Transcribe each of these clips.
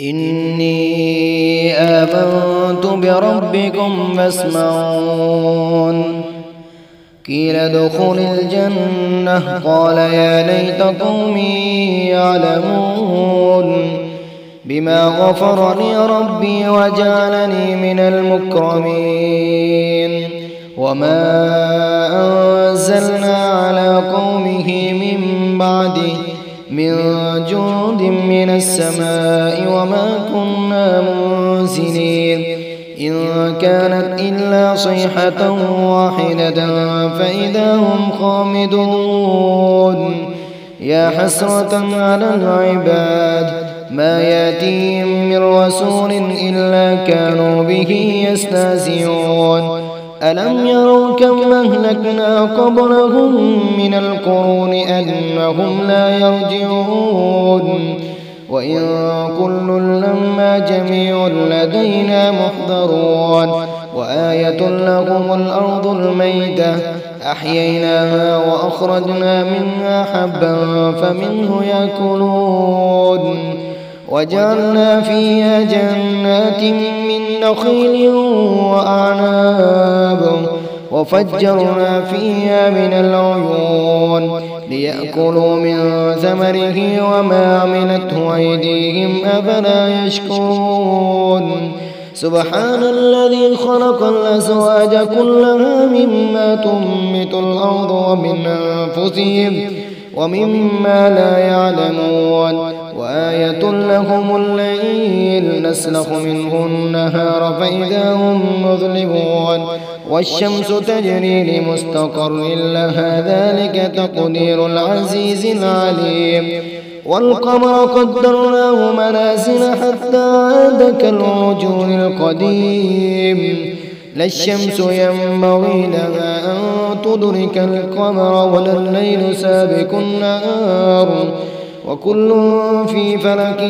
إني آمنت بربكم فاسمعون. قيل ادخل الجنة قال يا ليت قومي يعلمون بما غفر لي ربي وجعلني من المكرمين. وما أنزلنا على قومه من بعده من جند من السماء وما كنا منزلين إن كانت إلا صيحة واحدة فإذا هم خامدون. يا حسرة على العباد ما يأتيهم من رسول إلا كانوا به يستهزئون. ألم يروا كم أهلكنا قبلهم من القرون أنهم لا يرجعون. وإن كل لما جميع لدينا محضرون. وآية لهم الأرض الميتة أحييناها وأخرجنا منها حبا فمنه يأكلون. وجعلنا فيها جنات من نخيل وأعناب وفجرنا فيها من العيون ليأكلوا من ثمره وما عملته أيديهم أفلا يشكرون. سبحان الذي خلق الأزواج كلها مما تنبت الأرض ومن أنفسهم ومما لا يعلمون. وآية لهم الليل نسلخ منه النهار فإذا هم مظلمون. والشمس تجري لمستقر لها ذلك تقدير العزيز العليم. والقمر قدرناه منازل حتى عاد كالعرجون القديم. لا الشمس ينبغي لها أن تدرك القمر ولا الليل سابق النهار وكل في فلك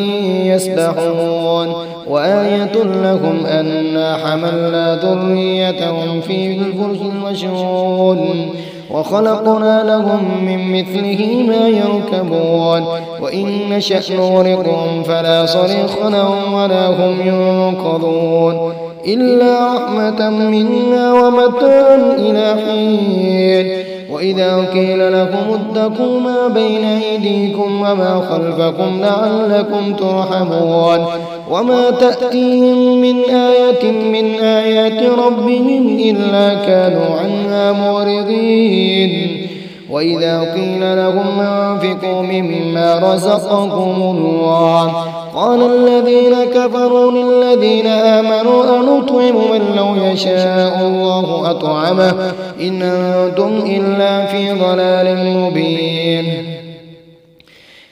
يسبحون. وآية لهم أنا حملنا ذريتهم في الفلك المشحون وخلقنا لهم من مثله ما يركبون. وإن نشأ نغرقهم فلا صريخ لهم ولا هم ينقذون إلا رحمة منا ومتاعا إلى حين. وإذا قيل لكم اتقوا ما بين أيديكم وما خلفكم لعلكم ترحمون. وما تأتيهم من آية من آيات ربهم إلا كانوا عنها معرضين. وإذا قيل لهم انفقوا مما رزقكم الله قال الذين كفروا للذين آمنوا أنطعم من لو يشاء الله أطعمه إن أنتم إلا في ضلال مبين.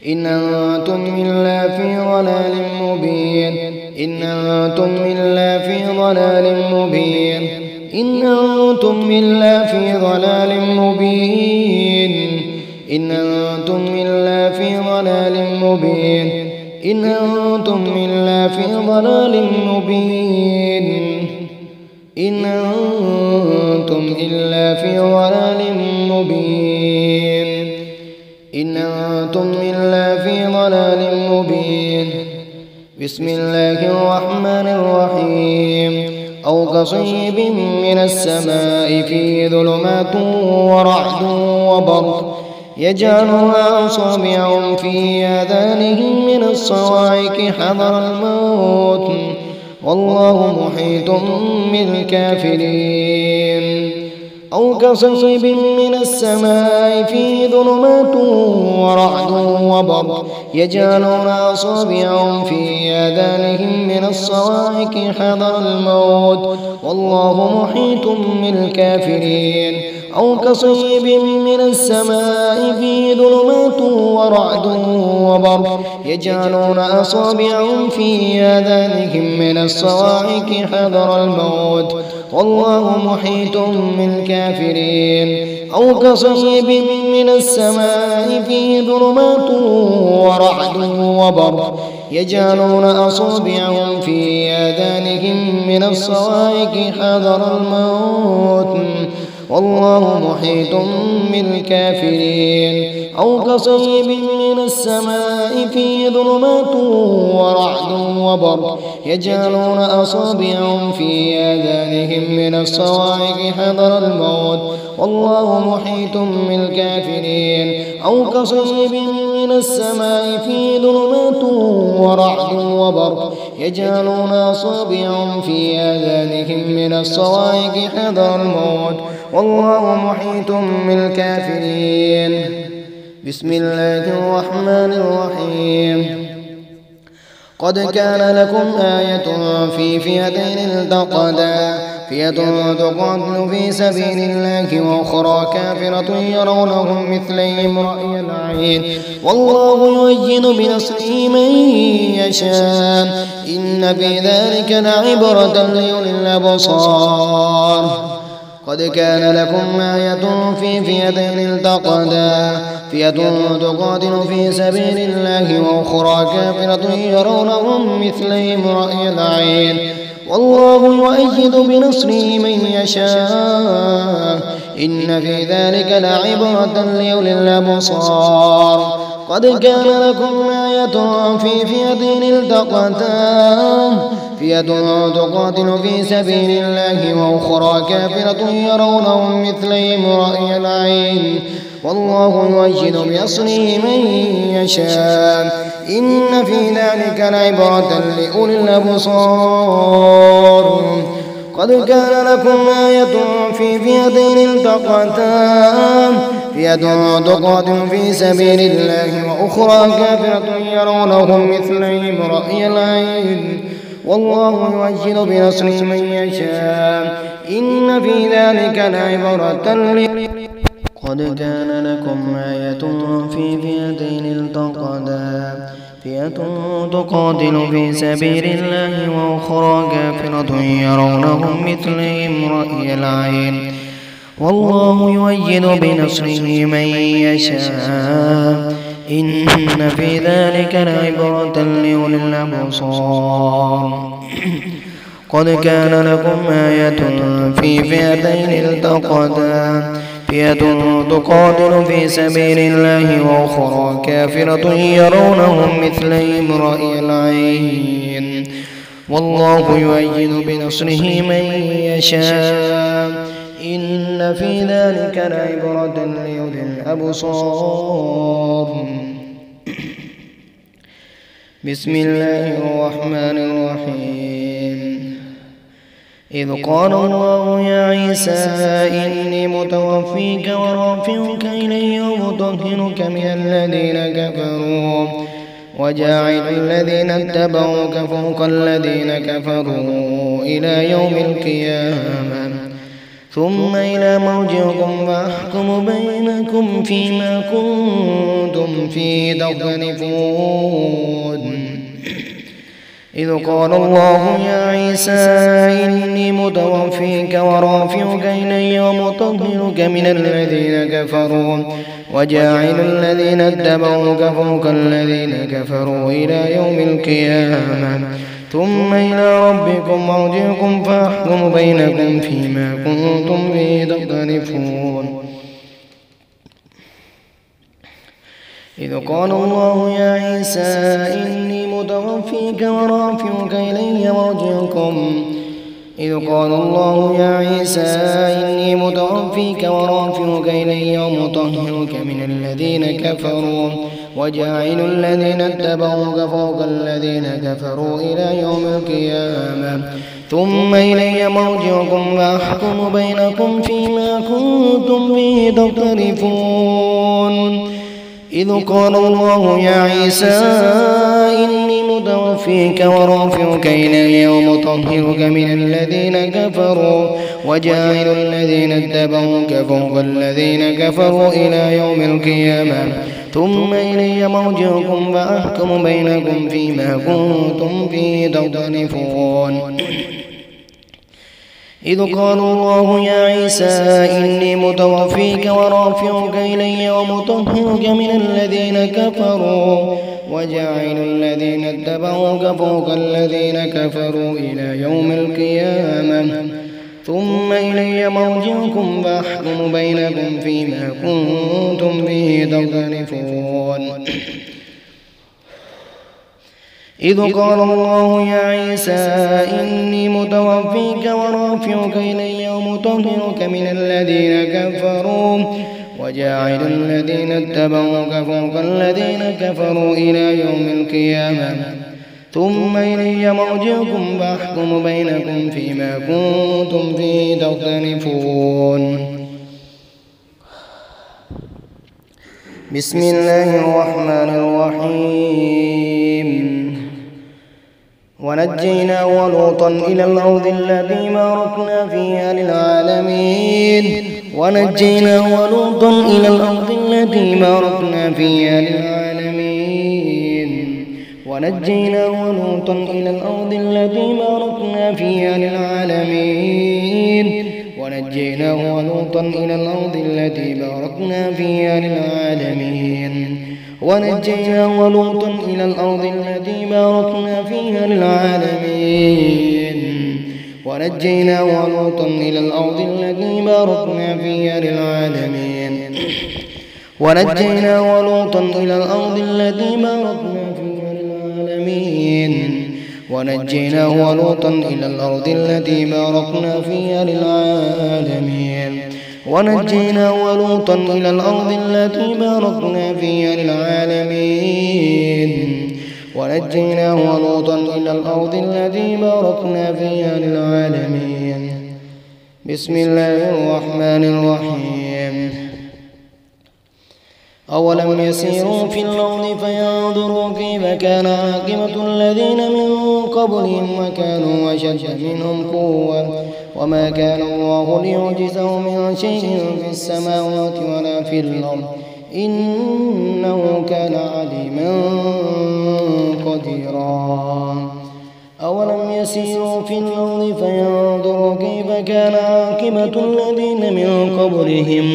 إن أنتم إلا في ضلال مبين. إن أنتم إلا في ضلال مبين. إن أنتم إلا في ضلال مبين. إن أنتم إلا في ضلال مبين. إن أنتم إلا في ضلال مبين. إن أنتم إلا في ضلال مبين. إن أنتم إلا في ضلال مبين. بسم الله الرحمن الرحيم. أو كصيب من السماء فيه ظلمات ورعد وبرق يجعلها أصابعهم في آذانهم من الصواعق حذر الموت والله محيط بالكافرين. أو كصيب من السماء فيه ظلمات ورعد وبرق يجعلون أصابعهم في آذانهم من الصواعق حذر الموت والله محيط بالكافرين. أو كصيب من السماء فيه ظلمات ورعد وبرق يجعلون أصابعهم في آذانهم من الصواعق حذر الموت والله محيط بالكافرين. أو كصيب من السماء فيه ظلمات ورعد وبرق يجعلون أصابعهم في آذانهم من الصواعق حذر الموت والله محيط بالكافرين أو كصيب من السماء فيه ظلمات ورعد وبرق يجعلون أصابعهم في آذانهم من الصواعق حذر الموت والله محيط بالكافرين أو كصيب من السماء فيه ظلمات ورعد وبرق يجعلون أصابعهم في آذانهم من الصواعق حذر الموت والله محيط بالكافرين بسم الله الرحمن الرحيم قد كان لكم آية في فئتين التقتا فئة تقاتل في سبيل الله وأخرى كافرة يرونهم مثليهم رأي العين والله يؤيد بنصره من يشاء إن في ذلك لعبرة لأولي الأبصار قد كان لكم آية في فئتين التقتا فئة تقاتل في سبيل الله وأخرى كافرة يرونهم مثليهم رأي العين والله يؤيد بنصره من يشاء إن في ذلك لعبرة لأولي الأبصار قد كان لكم آية في فئتين التقتا فئة تقاتل في سبيل الله وأخرى كافرة يرونهم مثليهم رأي العين والله يؤيد بنصره من يشاء إن في ذلك لعبرة لأولي الأبصار قد كان لكم آية في فئتين التقتا فئة تقاتل في سبيل الله وأخرى كافرة يرونهم مثليهم رأي العين والله يؤيد بنصره من يشاء إن في ذلك لعبرة قد كان لكم آية في فئتين التقتا فئة تقاتل في سبيل الله وأخرى كافرة يرونهم مثلهم رأي العين والله يؤيد بنصره من يشاء إن في ذلك لعبرة لأولي الأبصار قد كان لكم آية في فئتين التقتا فئة تقاتل في سبيل الله وأخرى كافرة يرونهم مثلهم رأي العين والله يؤيد بنصره من يشاء إن في ذلك لعبرة لأولي الأبصار بسم الله الرحمن الرحيم إذ قال الله يا عيسى إني متوفيك ورافعك إلي ومطهرك من الذين كفروا وجاعل الذين اتبعوك فوق الذين كفروا إلى يوم القيامة ثم إلى مرجعكم فأحكم بينكم فيما كنتم فيه تختلفون إذ قال الله يا عيسى إني متوفيك ورافعك إلي ومطهرك من الذين كفروا وجاعل الذين اتبعوك فوق الذين كفروا إلى يوم القيامة ثم إلى ربكم مرجعكم فأحكم بينكم فيما كنتم فيه تختلفون إذ قال الله يا عيسى إني متوفيك ورافعك إلي مرجعكم إذ قال الله يا عيسى إني متوفيك ورافعك إلي ومطهرك من الذين كفروا وجاعل الذين اتبعوك فوق الذين كفروا إلى يوم القيامة ثم إلي مرجعكم فأحكم بينكم فيما كنتم فيه تختلفون إذ قال الله يا عيسى إني متوفيك ورافعك إلي ومطهرك من الذين كفروا وجاعل الذين اتبعوك فوق الذين كفروا إلى يوم القيامة ثم إلي مرجعكم فأحكم بينكم فيما كنتم فيه تختلفون إذ قال الله يا عيسى إني متوفيك ورافعك إلي ومطهرك من الذين كفروا وجاعل الذين اتبعوك فوق الذين كفروا إلى يوم القيامة ثم إلي مرجعكم فأحكم بينكم فيما كنتم به تختلفون. إذ قال الله يا عيسى إني متوفيك ورافعك إلي ومطهرك من الذين كفروا وجاعل الذين اتبعوك فوق الذين كفروا إلى يوم القيامة ثم إلي مرجعكم فأحكم بينكم فيما كنتم فيه تختلفون. بسم الله الرحمن الرحيم. ونجينا ولوطا إلى الأرض التي باركنا فيها للعالمين. ونجينا ولوطا إلى الأرض التي باركنا فيها للعالمين. ونجينا ولوطا إلى الأرض التي باركنا فيها للعالمين. ونجينا ولوطا إلى الأرض التي باركنا فيها للعالمين. ونجينا ولوطا إلى الأرض التي باركنا فيها للعالمين. ونجينا ولوطا إلى الأرض التي باركنا فيها للعالمين. ونجينا ولوطا إلى الأرض التي باركنا فيها للعالمين. ونجينا ولوطا إلى الأرض التي باركنا فيها للعالمين. ونجينا ولوطا إلى الأرض التي باركنا فيها للعالمين. ونجينا ولوطا إلى الأرض التي باركنا فيها للعالمين. بسم الله الرحمن الرحيم. أولم يسيروا في الأرض فينظروا كيف كان عاقبة الذين من قبلهم وكانوا أشد منهم قوة وما كان الله ليعجزه من شيء في السماوات ولا في الأرض إنه كان عليما قديرا. أولم يسيروا في الأرض فينظروا كيف كان عاقبة الذين من قبلهم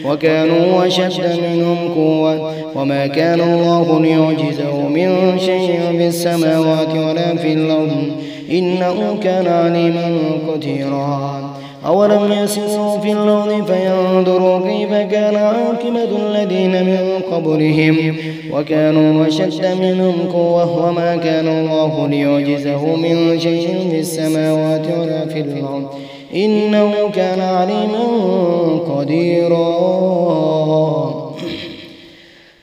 وكانوا أشد منهم قوة وما كان الله ليعجزه من شيء في السماوات ولا في الأرض إنه كان عليما قديرا. أولم يسيروا في الأرض فينظروا كيف كان عاقبة الذين من قبلهم وكانوا أشد منهم قوة وما كان الله ليعجزه من شيء في السماوات ولا في الأرض إنه كان عليما قديرا.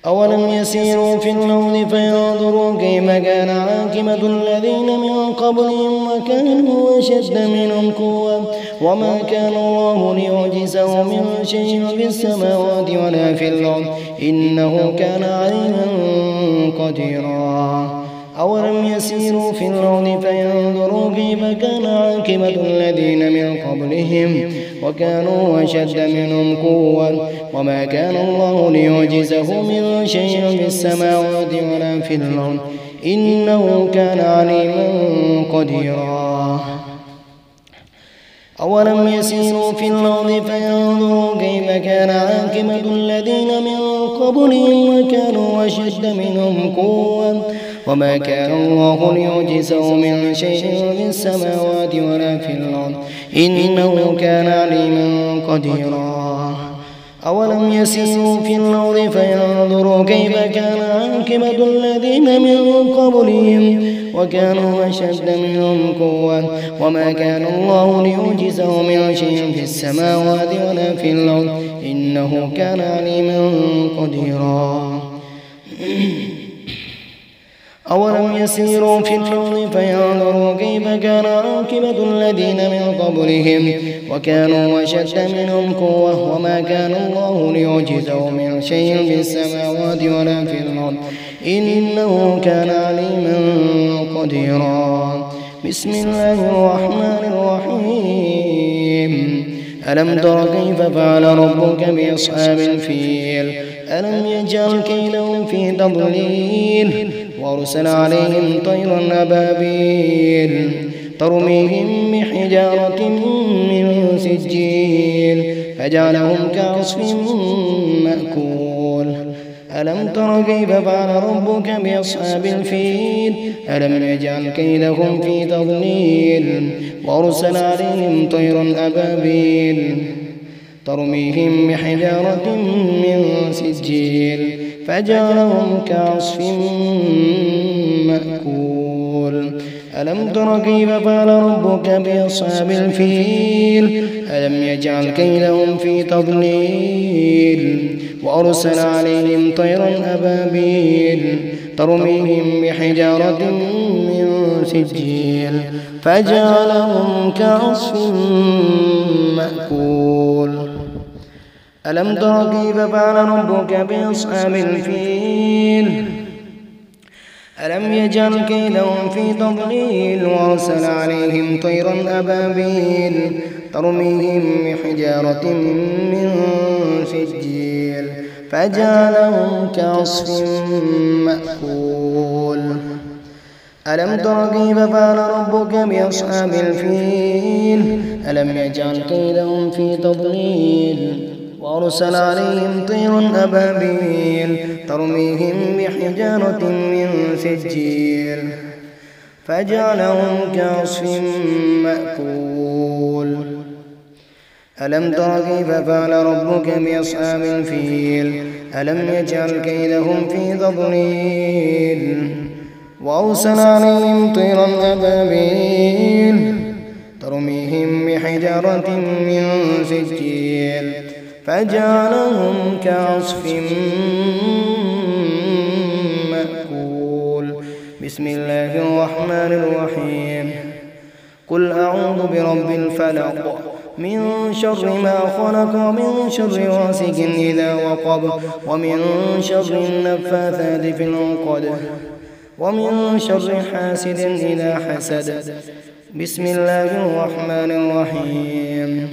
أولم يسيروا في الأرض فينظروا كيف كان عاقبة الذين من قبلهم وكانوا أشد منهم قوة وما كان الله ليعجزه من شيء في السماوات ولا في الأرض إنه كان عليما قديرا. أولم يسيروا في الأرض فينظروا كيف كان عاقبة الذين من قبلهم وكانوا أشد منهم قوة وما كان الله ليعجزه من شيء في السماوات ولا في الأرض إنه كان عليما قديرا. أولم يسيروا في الأرض فينظروا كيف كان عاقبة الذين من قبلهم وكانوا أشد منهم قوة وما كان الله ليعجزه من شيء في السماوات ولا في الأرض إنه كان عليما قديرا. أولم يسيروا في الأرض فينظروا كيف كان عاقبة الذين من قبلهم وكانوا أشد منهم قوة وما كان الله ليعجزه من شيء في السماوات ولا في الأرض إنه كان عليما قديرا. أولم يسيروا في الأرض فينظروا كيف كان عاقبة الذين من قبلهم وكانوا أشد منهم قوة وما كان الله ليعجزه من شيء في السماوات ولا في الأرض إنه كان عليما قديرا. بسم الله الرحمن الرحيم. ألم تر كيف فعل ربك بأصحاب الفيل ألم يجعل كيدهم في تضليل وأرسل عليهم طيرا أبابيل ترميهم بحجارة من سجيل فجعلهم كعصف مأكول. ألم تر كيف فعل ربك بأصحاب الفيل ألم يجعل كيدهم في تضليل وأرسل عليهم طيرا أبابيل ترميهم بحجارة من سجيل فجعلهم كعصف مأكول ألم تر كيف فعل ربك بأصحاب الفيل ألم يجعل كيدهم في تضليل وأرسل عليهم طيرا أبابيل ترميهم بحجارة من سجيل فجعلهم كعصف مأكول ألم تر كيف فعل ربك بأصحاب الفيل ألم يجعل كيدهم في تضليل وأرسل عليهم طيرا أبابيل ترميهم بحجارة من سجيل فجعلهم كعصف مأكول ألم تر كيف فعل ربك بأصحاب الفيل ألم يجعل كيدهم في تضليل وأرسل عليهم طيرا أبابيل ترميهم بحجارة من سجيل فجعلهم كعصف مأكول ألم تر كيف فعل ربك بأصحاب الفيل ألم يجعل كيدهم في تضليل وأرسل عليهم طيرا أبابيل ترميهم بحجارة من سجيل فجعلهم كعصف مأكول بسم الله الرحمن الرحيم قل أعوذ برب الفلق من شر ما خلق ومن شر غاسق إذا وقب ومن شر النفاثات في العقد ومن شر حاسد إذا حسد بسم الله الرحمن الرحيم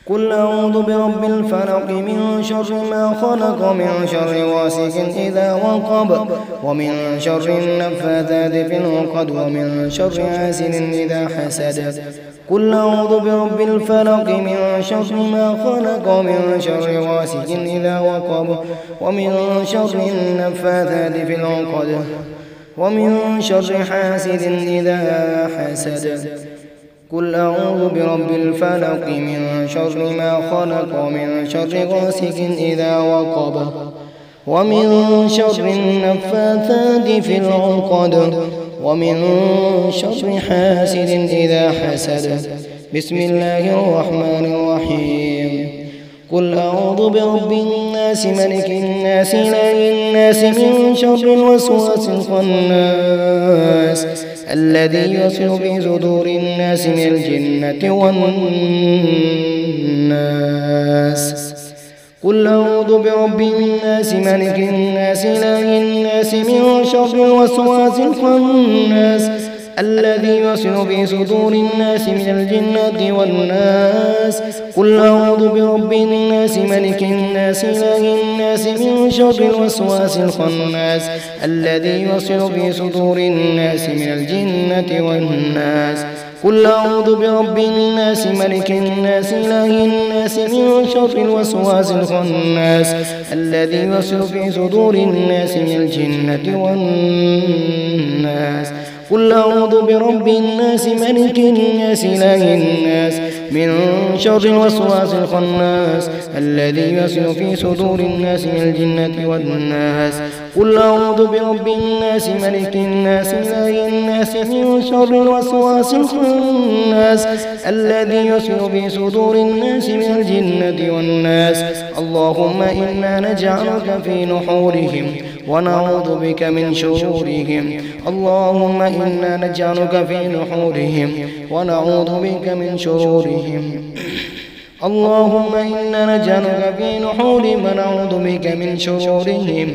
قل أعوذ برب الفلق من شر ما خلق ومن شر غاسق إذا وقب ومن شر النفاثات في العقد ومن شر حاسد إذا حسد قل أعوذ برب الفلق من شر ما خلق ومن شر غاسق إذا وقب ومن شر النفاثات في العقد ومن شر حاسد إذا حسد قل أعوذ برب الفلق من شر ما خلق ومن شر غاسق إذا وقب ومن شر النفاثات في العقد ومن شر حاسد إذا حسد بسم الله الرحمن الرحيم قل أعوذ برب الناس ملك الناس إله الناس من شر الوسواس الخناس الذي يوسوس في صدور الناس من الجنة والناس قل أعوذ برب الناس ملك الناس إله الناس من شر الوسواس الخناس الذي يوسوس في صدور الناس من الجنة والناس قل أعوذ برب الناس ملك الناس إله الناس من شر الوسواس الخناس الذي يوسوس في صدور الناس من الجنة والناس قل أعوذ برب الناس ملك الناس إله الناس من شر الوسواس الخناس الذي يوسوس في صدور الناس من الجنة والناس قل أعوذ برب الناس ملك الناس إله الناس من شر الوسواس الخناس الذي يوسوس في صدور الناس من الجنة والناس قل أعوذ برب الناس ملك الناس إله الناس من شر الوسواس الخناس الذي يوسوس في صدور الناس من الجنة والناس اللهم إنا نجعلك في نحورهم ونعوذ بك من شرورهم اللهم إنا نجعلك في نحورهم ونعوذ بك من شرورهم اللهم إنا نجعلك في نحورهم ونعوذ بك من شرورهم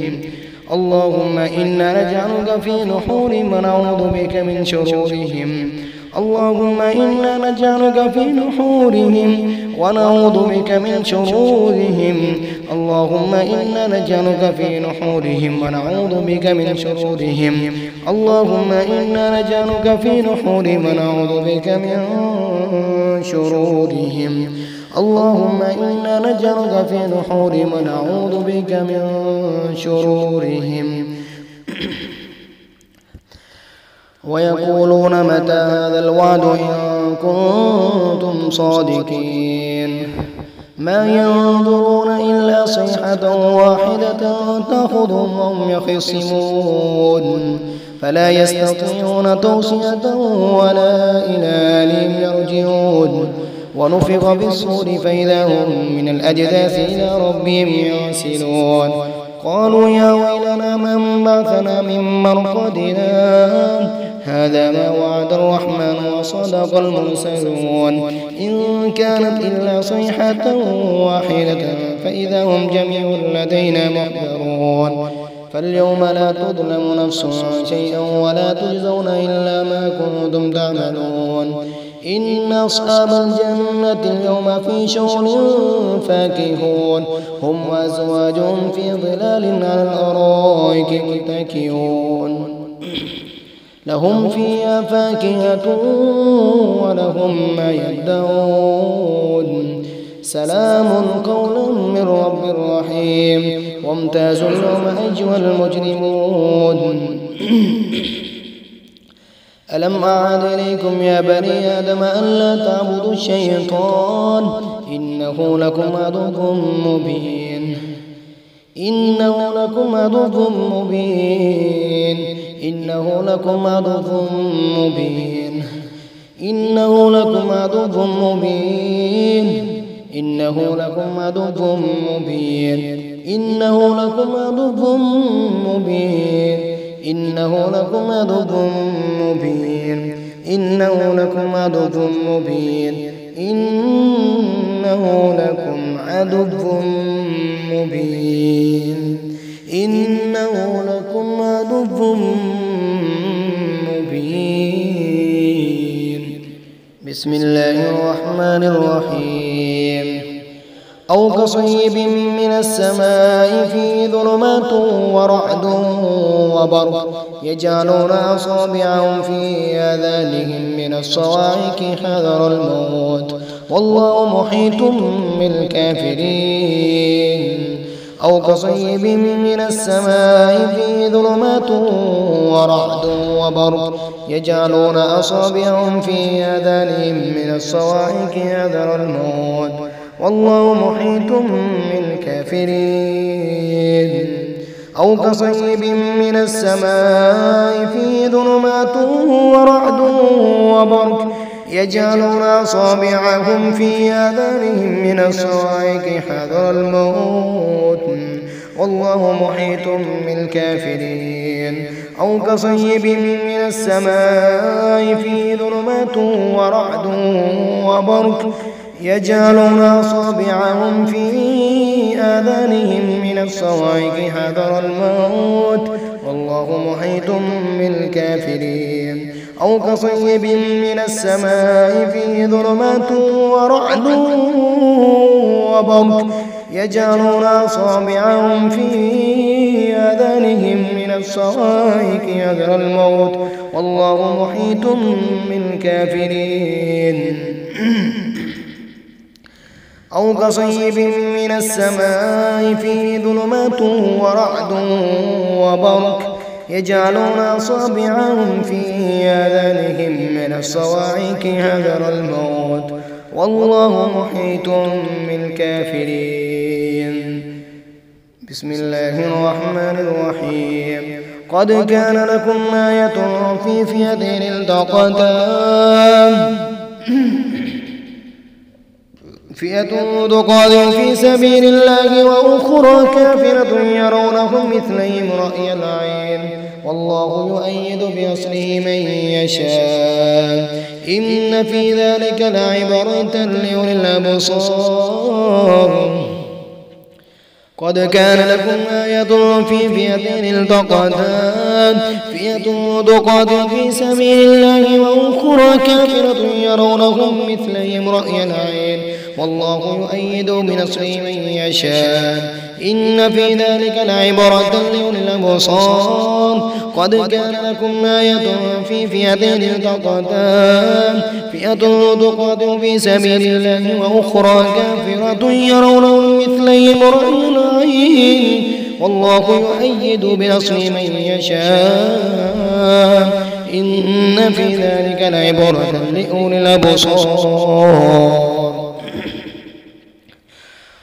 اللهم إنا نجعلك في نحورهم ونعوذ بك من شرورهم اللهم إنا نجعلك في نحورهم ونعوذ بك من شرورهم اللهم إنا نجعلك في نحورهم ونعوذ بك من شرورهم اللهم إنا نجعلك في نحورهم ونعوذ بك من شرورهم اللهم إنا نجعلك في نحورهم ونعوذ بك من شرورهم. ويقولون متى هذا الوعد إن كنتم صادقين. ما ينظرون إلا صيحة واحدة تأخذهم وهم يخصمون فلا يستطيعون توصية ولا إلى أهلهم يرجعون. ونفخ بالصور فإذا هم من الأجداث إلى ربهم ينسلون. قالوا يا ويلنا من بعثنا من مرقدنا هذا ما وعد الرحمن وصدق المرسلون. إن كانت إلا صيحة واحدة فإذا هم جميع لدينا محضرون. فاليوم لا تظلم نفس شيئا ولا تجزون إلا ما كنتم تعملون. إن أصحاب الجنة اليوم في شغل فاكهون هم وأزواجهم في ظلال على الأرائك متكئون لهم فيها فاكهة ولهم ما يدعون. سلام قولا من رب رحيم. وامتازوا اليوم أيها المجرمون. ألم أعهد إليكم يا بني آدم ألا تعبدوا الشيطان إنه لكم عدو مبين. إنه لكم عدو مبين. إنه لكم عدو مبين. إنه لكم عدو مبين. إنه لكم عدو مبين. إنه لكم عدو مبين. إنه لكم عدو مبين. إنه لكم عدو مبين. إنه لكم عدو مبين. إنه لكم عدو مبين. بسم الله الرحمن الرحيم. أو كصيب من السماء فيه ظلمات ورعد وبرق يجعلون أصابعهم في آذانهم من الصواعق حذر الموت والله محيط بالكافرين. أو كصيب من السماء فيه ظلمات ورعد وبرق يجعلون أصابعهم في آذانهم من الصواعق حذر الموت والله محيط بالكافرين. أو كصيب من السماء فيه ظلمات ورعد وبرق يجعلون أصابعهم في آذانهم من الصواعق حذر الموت والله محيط بالكافرين. أو كصيب من السماء فيه ظلمات ورعد وبرق يجعلون أصابعهم في آذانهم من الصواعق حذر الموت والله محيط بالكافرين. أو كصيب من السماء فيه ظلمات ورعد وبرق يجعلون أصابعهم في آذانهم من الصواعق حذر الموت والله محيط بالكافرين. أو كصيب من السماء فيه ظلمات ورعد وبرق يجعلون أصابعهم في آذانهم من الصواعق حذر الموت والله محيط بالكافرين. بسم الله الرحمن الرحيم. قد كان لكم آية في فئتين التقتا فئة تقاتل في سبيل الله وأخرى كافرة يرونهم مثليهم رأي العين والله يؤيد بنصره من يشاء إن في ذلك لعبرة لأولي الأبصار. قد كان لكم آية في فئتين التقتا فئة تقاتل في سبيل الله وأخرى كافرة يرونهم مثليهم رأي العين والله يؤيد بنصره من يشاء إن في ذلك لعبرة لأولي الأبصار قد كان لكم آية في فئتين التقتا فئة تقاتل في سبيل الله وأخرى كافرة يرونهم مثليهم رأي العين والله يؤيد بنصره من يشاء إن في ذلك لعبرة لأولي الأبصار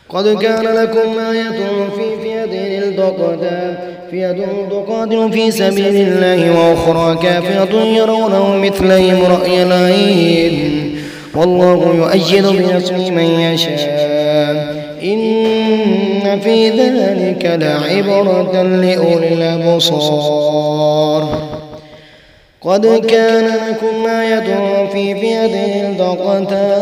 قد كان لكم آية في فئتين التقتا فئة تقاتل في سبيل الله وأخرى كافرة يرونهم مثليهم رأي العين والله يؤيد بنصره من يشاء إن في ذلك لعبرة لأولي الأبصار قد كان لكم آية في فئتين التقتا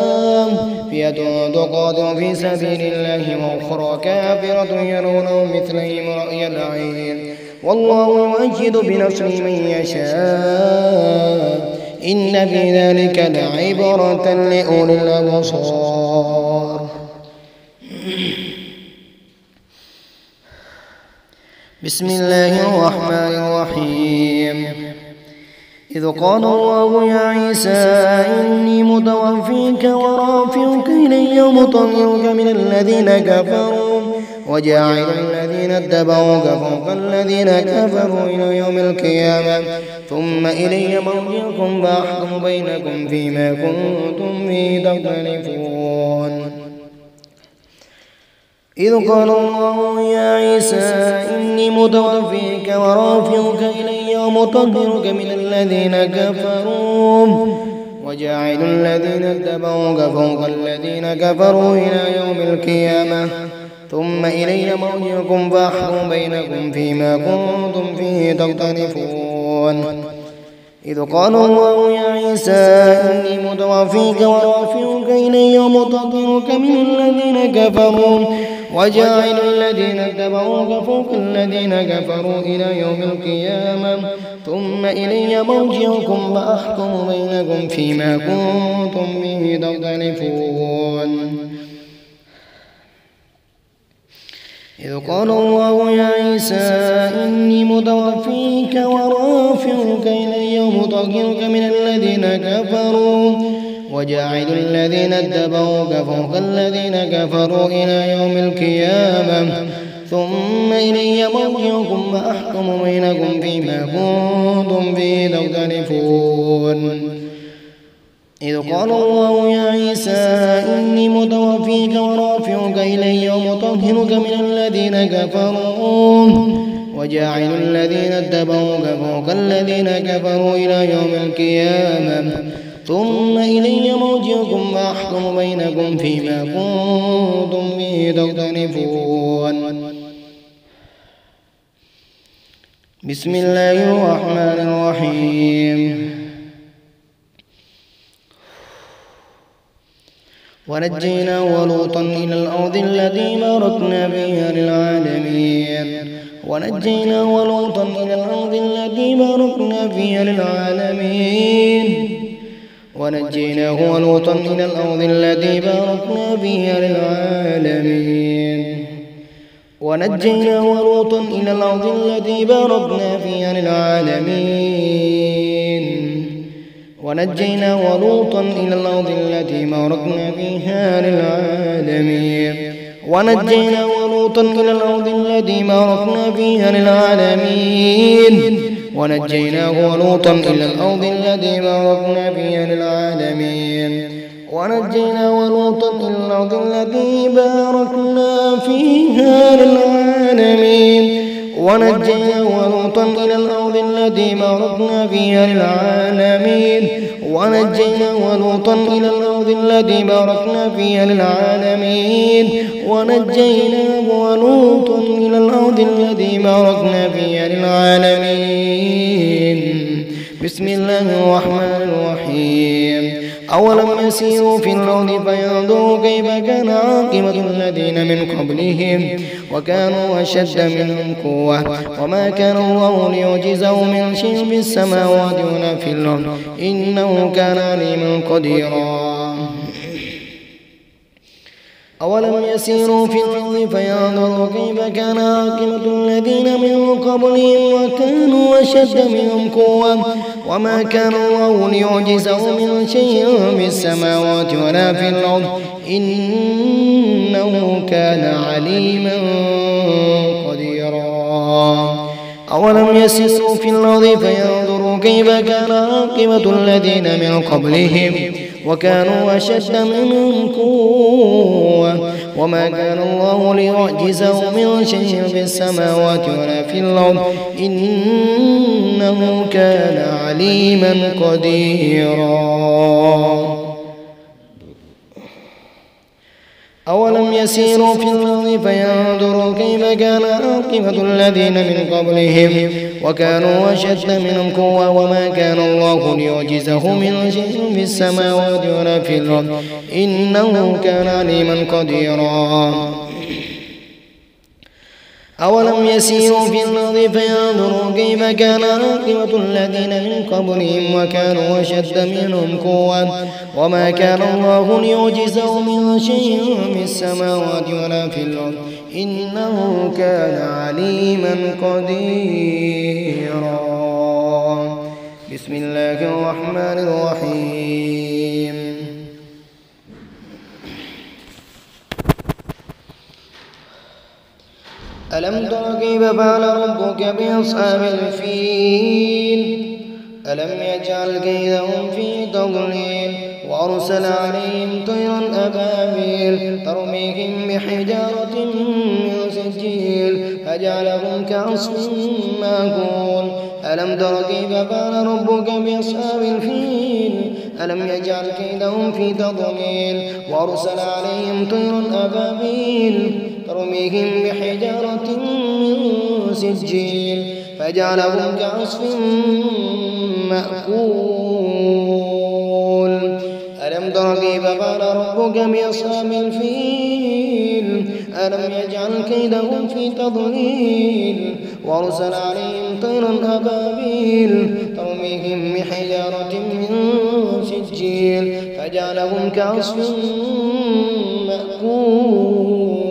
فئة تقاتل في سبيل الله وأخرى كافرة يرونهم مثليهم رأي العين والله يؤيد بنصره من يشاء إن في ذلك لعبرة لأولي الأبصار بسم الله الرحمن الرحيم إذ قال الله يا عيسى إني متوفيك ورافعك إلي ومطهرك من الذين كفروا وجاعل الذين اتبعوك فوق الذين كفروا إلى يوم القيامة ثم إلي مرجعكم فأحكم بينكم فيما كنتم فيه تختلفون إذ قال الله يا عيسى إني متوفيك ورافعك إلي ومطهرك من الذين كفروا وجاعل الذين اتبعوك فوق الذين كفروا إلى يوم القيامة ثم إلي مرجعكم فأحكم بينكم فيما كنتم فيه تختلفون إذ قال الله يا عيسى إني متوفيك ورافعك إلي ومطهرك من الذين كفروا وجاعل الذين اتبعوك فوق الذين كفروا إلى يوم القيامة ثم إلي مرجعكم فأحكم بينكم فيما كنتم به تختلفون إذ قال الله يا عيسى إني متوفيك ورافعك إلي ومطهرك من الذين كفروا وجاعل الذين اتبعوك فوق الذين كفروا إلى يوم القيامة ثم إلي مرجعكم فأحكم بينكم فيما كنتم فيه تختلفون إذ قال الله يا عيسى إني متوفيك ورافعك إلي ومطهرك من الذين كفروا وجاعل الذين اتبعوك فوق الذين كفروا إلى يوم القيامة ثم إلي مرجعكم فأحكم بينكم فيما كنتم فيه تختلفون بسم الله الرحمن الرحيم ونجينا ولوطا إلى الأرض التي باركنا فيها للعالمين ونجينا ولوطا إلى الأرض التي باركنا فيها للعالمين ونجيناه ولوطا إلى الأرض التي باركنا فيها للعالمين ونجيناه ولوطا إلى الأرض التي باركنا فيها للعالمين ونجينا ولوطا إلى الأرض التي باركنا فيها للعالمين ونجينا ولوطا إلى الأرض التي باركنا فيها للعالمين ونجيناه ولوطا إلى الأرض التي باركنا فيها للعالمين ونجينا ولوطا إلى الأرض التي باركنا فيها للعالمين ونجينا ولوطا إلى الأرض التي باركنا فيها للعالمين ونجينا ولوطا إلى الأرض التي باركنا فيها للعالمين ونجينا ولوطا إلى الأرض التي باركنا فيها للعالمين بسم الله الرحمن الرحيم أولم يسيروا في الأرض فينظروا كيف كان عاقبة الذين من قبلهم وكانوا أشد منهم قوة وما كان الله ليعجزه من شيء في السماوات ولا في الأرض إنه كان عليما قديرا أولم يسيروا في الأرض فينظروا كيف كان عاقبة الذين من قبلهم وكانوا أشد منهم قوة وما كان الله ليعجزه من شيء في السماوات ولا في الأرض إنه كان عليما قديرا. أولم يسيروا في الأرض فينظروا كيف كان عاقبة الذين من قبلهم وكانوا أشد منهم قوة وما كان الله ليعجزه من شيء في السماوات ولا في الأرض إنه كان عليما قديرا. أولم يسيروا في الأرض فينظروا كيف كان عاقبة الذين من قبلهم وكانوا أشد منهم قوة وما كان الله ليعجزه من شيء في السماوات ولا في الأرض إنه كان عليما قديرا. أولم يسيروا في الأرض فينظروا كيف كان عاقبة الذين من قبلهم وكانوا أشد منهم قوة وما كان الله ليعجزه من شيء في السماوات ولا في الأرض إنه كان عليما قديرا. بسم الله الرحمن الرحيم. ألم تر كيف فعل ربك بأصحاب الفيل ألم يجعل كيدهم في تضليل وأرسل عليهم طيرا أبابيل ترميهم بحجارة من سجيل فجعلهم كعصف مأكول. ألم تر كيف فعل ربك بأصحاب الفيل ألم يجعل كيدهم في تضليل وأرسل عليهم طيرا أبابيل ترميهم بحجارة من سجيل فجعلهم كعصف مأكول. ألم تر كيف فعل ربك بأصحاب الفيل ألم يجعل كيدهم في تضليل وأرسل عليهم طيرا أبابيل ترميهم بحجارة من سجيل فجعلهم كعصف مأكول.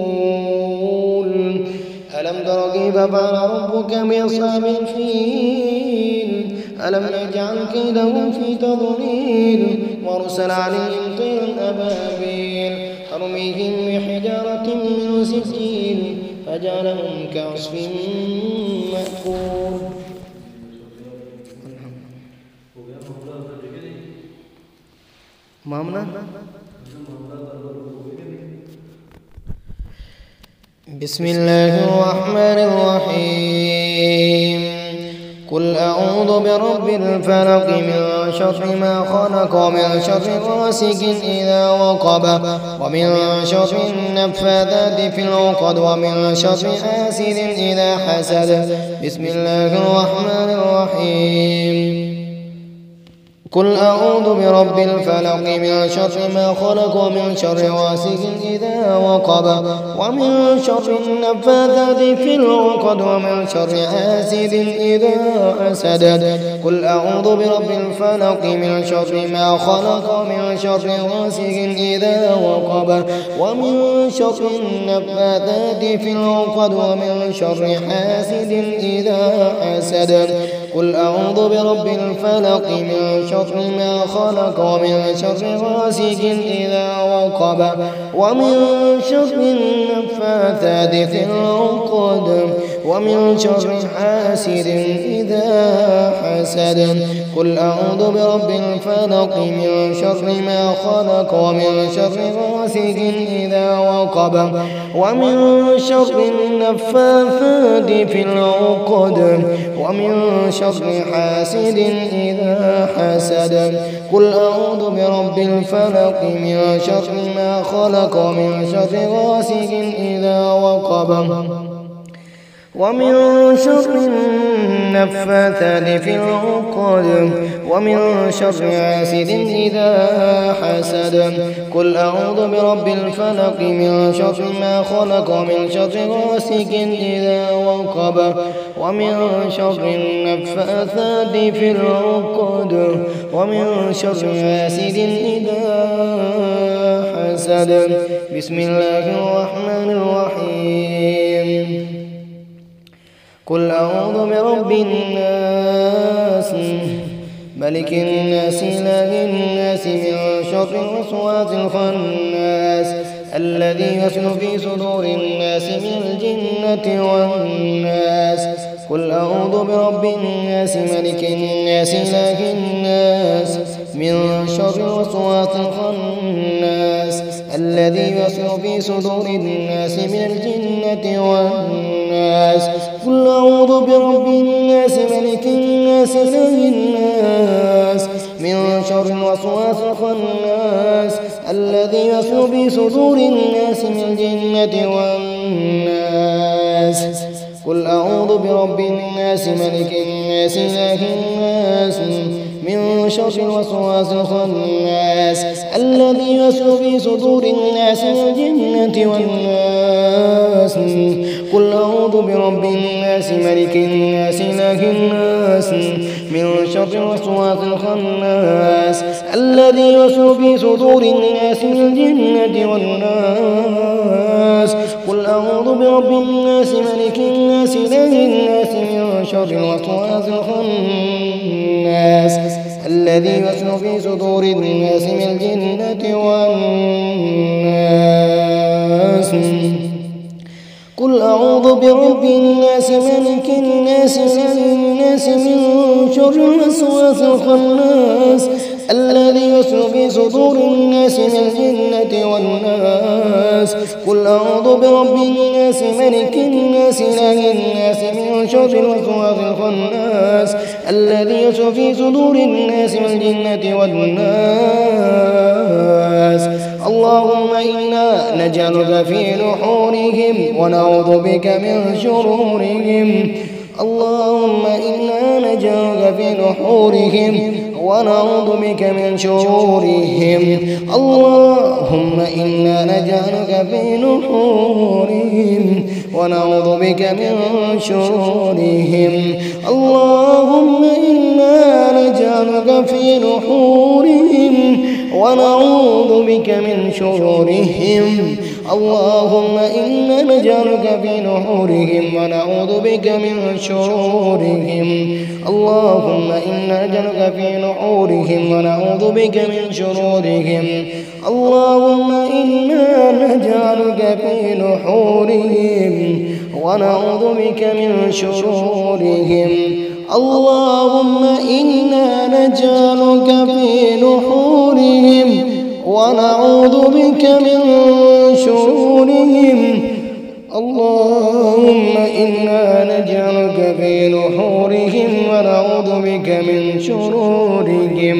ألم تر كيف فعل ربك بأصحاب الفيل ألم يجعل كيدهم في تضليل وأرسل عليهم طيرا أبابيل ترميهم بحجارة من سجيل فجعلهم كعصف مأكول. مامنا بسم الله الرحمن الرحيم. قل أعوذ برب الفلق من شر ما خلق ومن شر غاسق إذا وقب ومن شر النفاثات في العقد ومن شر حاسد إذا حسد. بسم الله الرحمن الرحيم. قل أعوذ برب الفلق من شر ما خلق ومن شر غاسق إذا وقب ومن شر النفاثات في العقد ومن شر حاسد إذا حسد. قل أعوذ برب الفلق من شر ما خلق ومن شر غاسق إذا وقب ومن شر النفاثات في العقد ومن شر حاسد إذا حسد. قل أعوذ برب الفلق من شر ما خلق ومن شر غاسق إذا وقب ومن شر النفاثات في العقد ومن شر حاسد إذا حسد. قل أعوذ برب الفلق من شر ما خلق ومن شر غاسق إذا وقب ومن شر النفاثات في العقد ومن شر حاسد إذا حسد. قل أعوذ برب الفلق من شر ما خلق ومن شر غاسق إذا وقب ومن شر النفاثات في العقد ومن شر حاسد إذا حسد. قل أعوذ برب الفلق من شر ما خلق ومن شر غاسق إذا وقب ومن شر النفاثات في العقد ومن شر حاسد إذا حسد. بسم الله الرحمن الرحيم. قل أعوذ برب الناس ملك الناس إله الناس من شر الوسواس الخناس الذي يسلك في صدور الناس من الجنة والناس. قل أعوذ برب الناس ملك الناس إله الناس من شر الوسواس الخناس الذي يسلك في صدور الناس من الجنة والناس. قل أعوذ برب الناس ملك الناس إله الناس من شر الوسواس الخناس الذي يسلك في صدور الناس من الجنة والناس. قل أعوذ برب الناس ملك الناس إله الناس من شر الوسواس الخناس الذي يسلك في صدور الناس من الجنة والناس. قل أعوذ برب الناس ملك الناس إله الناس من شر الوسواس الخناس الذي يسلك في صدور الناس من الجنة والناس. قل أعوذ برب الناس ملك الناس إله الناس من شر الوسواس الخناس الذي يسلك في صدور الناس من الجنة والناس. قل أعوذ برب الناس ملك الناس إله الناس من شر الوسواس الخناس الذي يسلك في صدور الناس من الجنة والناس. قل أعوذ برب الناس ملك الناس إله الناس من شر الوسواس الخناس الذي يسلك في صدور الناس من الجنة والناس. اللهم إنا نجعلك في نحورهم ونعوذ بك من شرورهم. اللهم إنا نجعلك في نحورهم ونعوذ بك من شرورهم. اللهم إنا نجعلك في نحورهم ونعوذ بك من شرورهم. اللهم إنا نجعلك في نحورهم ونعوذ بك من شرورهم. اللهم إنا نجعلك في نحورهم ونعوذ بك من شرورهم. اللهم إنا نجعلك في نحورهم ونعوذ بك من شرورهم. اللهم إنا نجعلك في نحورهم ونعوذ بك من شرورهم. اللهم إنا نجعلك في نحورهم ونعوذ بك من شرورهم. اللهم إنا نجعلك في نحورهم ونعوذ بك من شرورهم.